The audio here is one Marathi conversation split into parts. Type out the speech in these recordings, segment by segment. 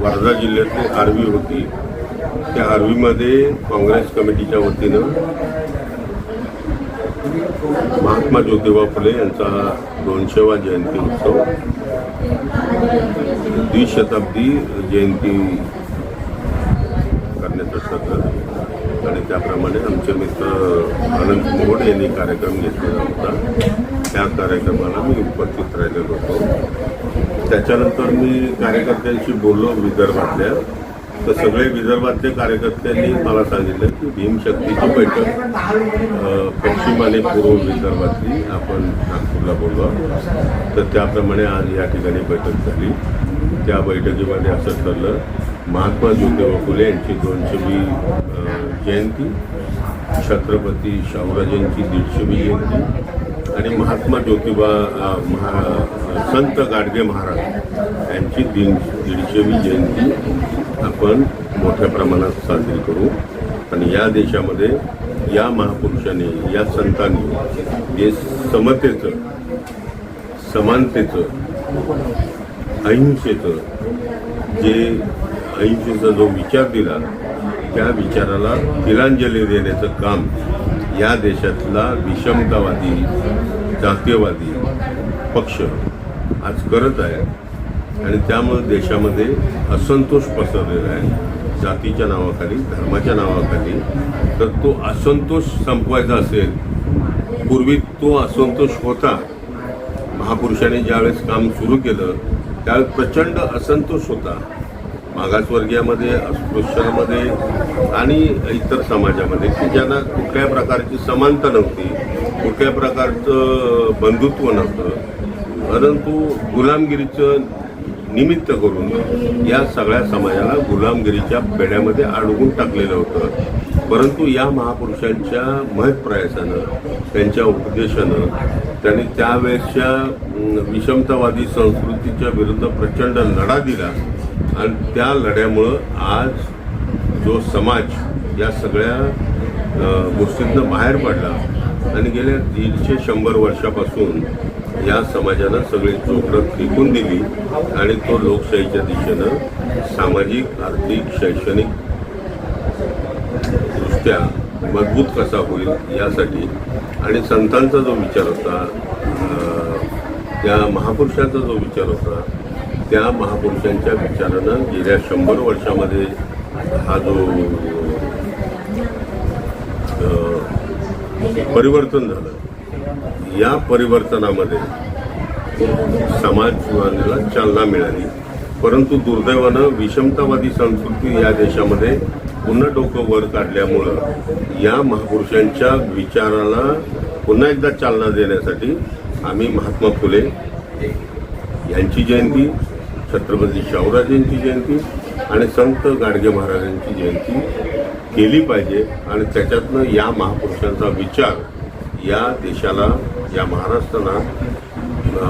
वर्धा जिल्ह्यातली आर्वी होती. त्या आर्वीमध्ये काँग्रेस कमिटीच्या वतीनं महात्मा ज्योतिबा फुले यांचा 200वा जयंती उत्सव, द्विशताब्दी जयंती करण्याचं ठरलं आणि त्याप्रमाणे आमचे मित्र अनंत मोहोड यांनी कार्यक्रम घेतलेला होता. त्या कार्यक्रमाला मी उपस्थित राहिलेलो होतो. त्याच्यानंतर मी कार्यकर्त्यांशी बोललो विदर्भातल्या, तर सगळे विदर्भातले कार्यकर्त्यांनी मला सांगितलं की भीमशक्तीची बैठक पश्चिम आणि पूर्व विदर्भातली आपण नागपूरला बोललो. तर त्याप्रमाणे आज या ठिकाणी बैठक झाली. त्या बैठकीमध्ये असं ठरलं, महात्मा ज्योतिबा फुले यांची 200वी जयंती, छत्रपती शाहूराजांची 150वी जयंती आणि महात्मा ज्योतिबा संत गाडगे महाराज यांची 150वी जयंती आपण मोठ्या प्रमाणात साजरी करू. आणि या देशामध्ये या महापुरुषांनी, या संतांनी जे समतेचं, समानतेचं, अहिंसेचा जो विचार दिला, त्या विचाराला तिलांजली देण्याचं काम या देशातला विषमतावादी, जातीयवादी पक्ष आज करत आहे. आणि त्यामुळे देशामध्ये असंतोष पसरलेला आहे जातीच्या नावाखाली, धर्माच्या नावाखाली. तर तो असंतोष संपवायचा असेल, पूर्वी तो असंतोष होता. महापुरुषांनी ज्यावेळेस काम सुरू केलं त्यावेळेस प्रचंड असंतोष होता मागासवर्गीयामध्ये, अस्पृश्यांमध्ये आणि इतर समाजामध्ये, की ज्यांना कुठल्याही प्रकारची समानता नव्हती, कुठल्याही प्रकारचं बंधुत्व नव्हतं. परंतु गुलामगिरीचं निमित्त करून या सगळ्या समाजाला गुलामगिरीच्या बेड्यामध्ये अडवून टाकलेलं होतं. परंतु या महापुरुषांच्या महत् प्रयासानं, त्यांच्या उपदेशानं त्यांनी त्यावेळेसच्या विषमतावादी संस्कृतीच्या विरुद्ध प्रचंड लढा दिला आणि त्या लढ्यामुळं आज जो समाज या सगळ्या गोष्टींना बाहेर पडला आणि गेल्या 150 वर्षापासून या समाजानं सगळी चोखडं फेकून दिली आणि तो लोकशाहीच्या दिशेनं सामाजिक, आर्थिक, शैक्षणिक दृष्ट्या मजबूत कसा होईल यासाठी. आणि संतांचा जो विचार होता, त्या महापुरुषांचा जो विचार होता, त्या महापुरुषांच्या विचारानं गेल्या 100 वर्षामध्ये हा जो परिवर्तन झालं, या परिवर्तनामध्ये समाजवादाला चालना मिळाली. परंतु दुर्दैवानं विषमतावादी संस्कृती या देशामध्ये पुन्हा डोकं वर काढल्यामुळं या महापुरुषांच्या विचाराला पुन्हा एकदा चालना देण्यासाठी आम्ही महात्मा फुले यांची जयंती, छत्रपती शाहूराजांची जयंती आणि संत गाडगे महाराजांची जयंती केली पाहिजे. आणि त्याच्यातनं या महापुरुषांचा विचार या देशाला, या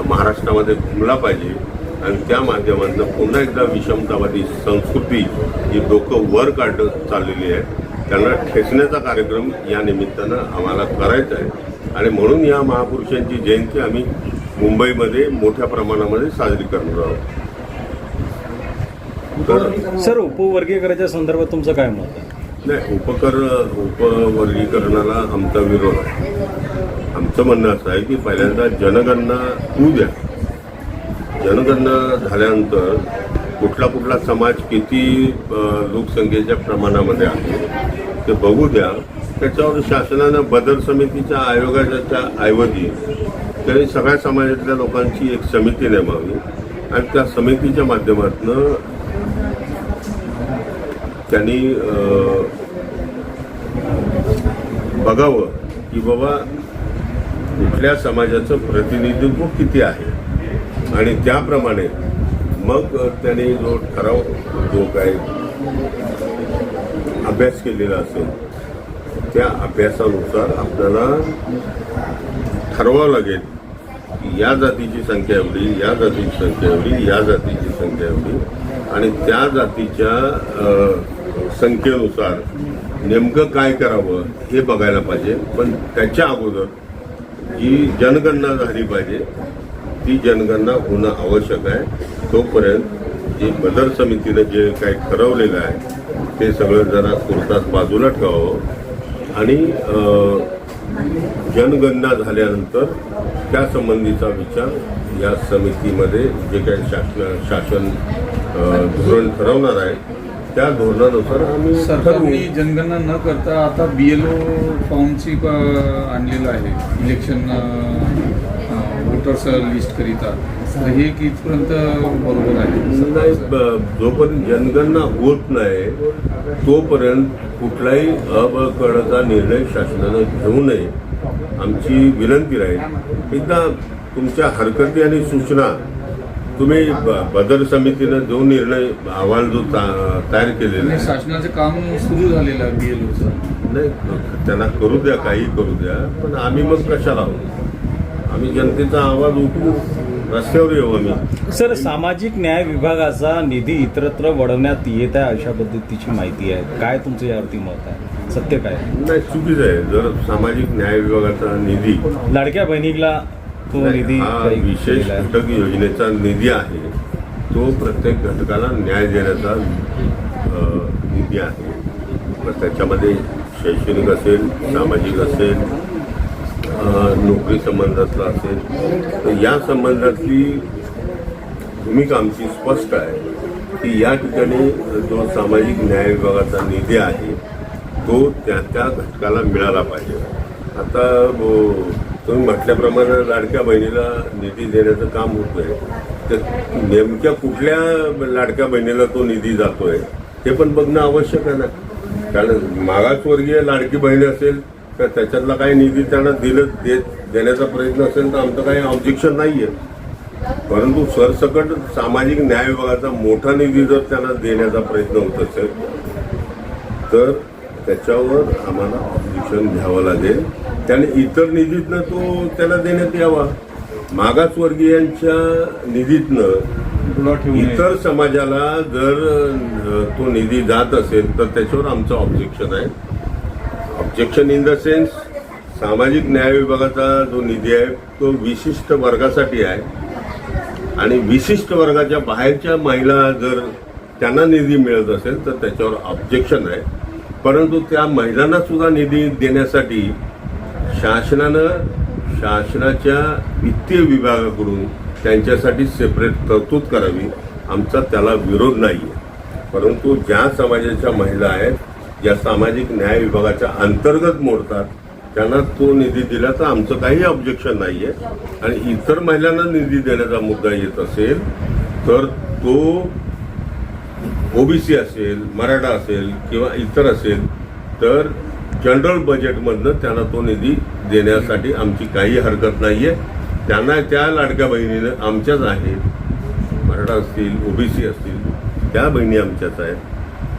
महाराष्ट्रामध्ये घुमला पाहिजे आणि त्या माध्यमातून पुन्हा एकदा विषमतावादी संस्कृती ही डोकं वर काढत चाललेली आहे, त्यांना ठेचण्याचा कार्यक्रम या निमित्तानं आम्हाला करायचा आहे. आणि म्हणून या महापुरुषांची जयंती आम्ही मुंबईमध्ये मोठ्या प्रमाणामध्ये साजरी करणार आहोत. तर सर, उपवर्गीकरणाच्या संदर्भात तुमचं काय मत आहे? नाही, उपवर्गीकरणाला आमचा विरोध आहे. आमचं म्हणणं असं आहे की पहिल्यांदा जनगणना होऊ द्या. जनगणना झाल्यानंतर कुठला समाज किती लोकसंख्येच्या प्रमाणामध्ये आहे ते बघू द्या. त्याच्यावर शासनानं बदल समितीच्या आयोगाच्या ऐवजी त्यांनी सगळ्या समाजातल्या लोकांची एक समिती नेमावी आणि त्या समितीच्या माध्यमातून त्यांनी बघावं की बाबा कुठल्या समाजाचं प्रतिनिधित्व किती आहे आणि त्याप्रमाणे मग त्यांनी जो ठराव, जो काही अभ्यास केलेला असेल त्या अभ्यासानुसार आपल्याला ठरवावं लागेल की या जातीची संख्या एवढी, या जातीची संख्या एवढी, या जातीची संख्या एवढी, आणि त्या जातीच्या संख्येनुसार नेमकं काय करावं हे बघायला पाहिजे. पण त्याच्या अगोदर जी जनगणना झाली पाहिजे, ती जनगणना होणं आवश्यक आहे. तोपर्यंत जे बदर समितीनं जे काही ठरवलेलं आहे ते सगळं जरा तुर्तास बाजूला ठेवावं आणि जनगणना झाल्यानंतर त्या संबंधीचा विचार या समितीमध्ये जे काही शासन धोरण ठरवणार आहे त्या धोरणानुसार आम्ही सरकारने जनगणना न करता आता BLO फॉर्मची आणलेलं आहे इलेक्शन वोटर्स लिस्ट करिता. तर हे कितपर्यंत बरोबर आहे? नाही, जोपर्यंत जनगणना होत नाही तोपर्यंत कुठलाही अबकडचा निर्णय शासनानं घेऊ नये आमची विनंती राहील. एकदा तुमच्या हरकती आणि सूचना तुम्ही बदर समितीनं जो निर्णय अहवाल जो तयार केलेला आहे, शासनाचं काम सुरू झालेलं आहे BLOचं. नाही, त्यांना करू द्या, काही करू द्या, पण आम्ही मग कशाला आहोत? आम्ही जनतेचा आवाज उठवू, रस्त्यावर येऊ आम्ही. सर, सामाजिक न्याय विभागाचा निधी इतरत्र वळवण्यात येत आहे अशा पद्धतीची माहिती आहे. काय तुमचं यावरती मत आहे? सत्य काय? नाही, चुकीचं आहे. जर सामाजिक न्याय विभागाचा निधी लाडक्या बहिणीला तो निधी हा काही विशेष दिलेला आहे. घटक योजनेचा निधी आहे, तो प्रत्येक घटकाला न्याय देण्याचा निधी आहे. मग त्याच्यामध्ये शैक्षणिक असेल, सामाजिक असेल, नोकरी संबंधातला असेल, तर या संबंधातली भूमिका आमची स्पष्ट आहे की या ठिकाणी जो सामाजिक न्याय विभागाचा निधी आहे तो त्या त्या घटकाला मिळाला पाहिजे. आता तुम्ही म्हटल्याप्रमाणे लाडक्या बहिणीला निधी देण्याचं काम होत आहे, तर नेमक्या कुठल्या लाडक्या बहिणीला तो निधी जातोय हे पण बघणं आवश्यक आहे ना. कारण मागासवर्गीय लाडकी बहीण असेल तर त्याच्यातला काही निधी त्यांना देण्याचा प्रयत्न असेल तर आमचं काही ऑब्जेक्शन नाही आहे. परंतु सरसकट सामाजिक न्याय विभागाचा मोठा निधी जर त्यांना देण्याचा प्रयत्न होत असेल तर त्याच्यावर आम्हाला ऑब्जेक्शन घ्यावं लागेल. त्याने इतर निधीतनं तो त्याला देण्यात यावा. मागासवर्गीयांच्या निधीतनं इतर समाजाला जर तो निधी जात असेल तर त्याच्यावर आमचं ऑब्जेक्शन आहे. ऑब्जेक्शन इन द सेन्स सामाजिक न्याय विभागाचा जो निधी आहे तो विशिष्ट वर्गासाठी आहे आणि विशिष्ट वर्गाच्या बाहेरच्या महिला जर त्यांना निधी मिळत असेल तर त्याच्यावर ऑब्जेक्शन आहे. परंतु त्या महिलांना सुद्धा निधी देण्यासाठी शासनाच्या वित्तीय विभागाकडून त्यांच्यासाठी सेपरेट तरतूद करावी, आमचा त्याला विरोध नाही आहे. परंतु ज्या समाजाच्या महिला आहेत ज्या सामाजिक न्याय विभागाच्या अंतर्गत मोडतात त्यांना तो निधी दिला तर आमचं काही ऑब्जेक्शन नाही आहे. आणि इतर महिलांना निधी देण्याचा मुद्दा येत असेल तर तो OBC असेल, मराठा असेल किंवा इतर असेल तर जनरल बजेटमधनं त्यांना तो निधी देण्यासाठी आमची काही हरकत नाही आहे. त्यांना त्या लाडक्या बहिणीनं आमच्याच आहेत, मराठा असतील, OBC असतील, त्या बहिणी आमच्याच आहेत.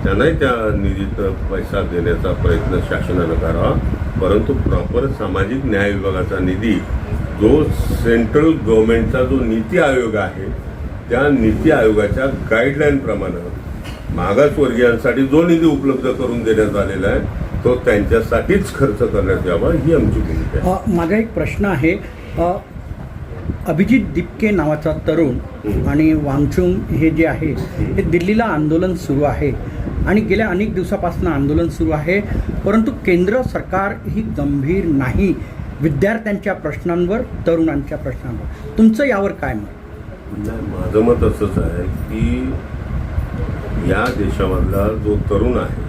त्यांनाही त्या निधीतनं पैसा देण्याचा प्रयत्न शासनानं करावा. परंतु प्रॉपर सामाजिक न्याय विभागाचा निधी जो सेंट्रल गव्हर्नमेंटचा जो नीती आयोग आहे त्या नीती आयोगाच्या गाईडलाईनप्रमाणे मागासवर्गीयांसाठी जो निधी उपलब्ध करून देण्यात आलेला आहे तो त्यांच्यासाठीच खर्च करण्यात यावा ही आमची भूमिका आहे. माझा एक प्रश्न आहे. अभिजित दिपके नावाचा तरुण आणि वांगचुंग हे जे आहे हे दिल्लीला आंदोलन सुरू आहे आणि गेल्या अनेक दिवसापासून आंदोलन सुरू आहे. परंतु केंद्र सरकार ही गंभीर नाही विद्यार्थ्यांच्या प्रश्नांवर, तरुणांच्या प्रश्नांवर. तुमचं यावर काय मत? नाही, माझं मत असंच आहे की या देशामधला जो तरुण आहे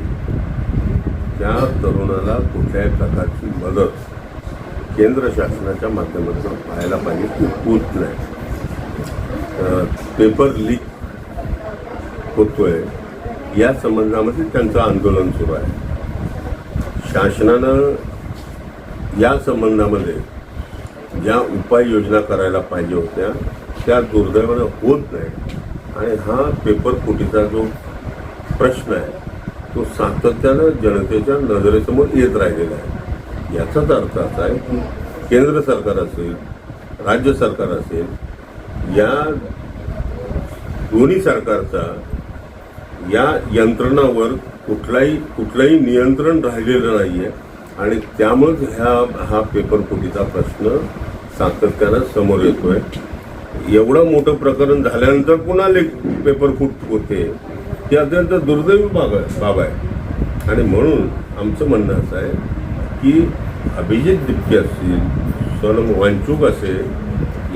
त्या तरुणाला कुठल्याही प्रकारची मदत केंद्र शासनाच्या माध्यमातून व्हायला पाहिजे ती होत नाही. पेपर लीक होतोय या संबंधामध्ये त्यांचं आंदोलन सुरू आहे. शासनानं या संबंधामध्ये ज्या उपाययोजना करायला पाहिजे होत्या त्या दुर्दैवानं होत नाही. आणि हा पेपर फुटीचा जो प्रश्न आहे तो सातत्यानं जनतेच्या नजरेसमोर येत राहिलेला आहे. याचाच अर्थ असा आहे की केंद्र सरकार असेल, राज्य सरकार असेल, या दोन्ही सरकारचा या यंत्रणावर कुठलाही नियंत्रण राहिलेलं नाहीये आणि त्यामुळेच हा पेपरफुटीचा प्रश्न सातत्यानं समोर येतोय. एवढं मोठं प्रकरण झाल्यानंतर पुन्हा पेपरफूट होते ही अत्यंत दुर्दैवी बाब आहे. आणि म्हणून आमचं म्हणणं असं आहे की अभिजित दिप्के असतील, सोनम वांचूक असेल,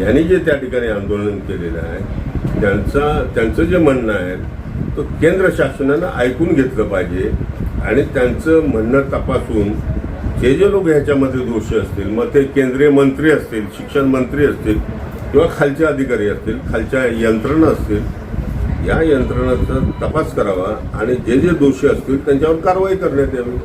यांनी जे त्या ठिकाणी आंदोलन केलेलं आहे त्यांचं जे म्हणणं आहे तो केंद्र शासनानं ऐकून घेतलं पाहिजे आणि त्यांचं म्हणणं तपासून जे लोक ह्याच्यामध्ये दोषी असतील, मग ते केंद्रीय मंत्री असतील, शिक्षण मंत्री असतील किंवा खालचे अधिकारी असतील, खालच्या यंत्रणा असतील, या यंत्रणांचा तपास करावा आणि जे दोषी असतील त्यांच्यावर कारवाई करण्यात यावी.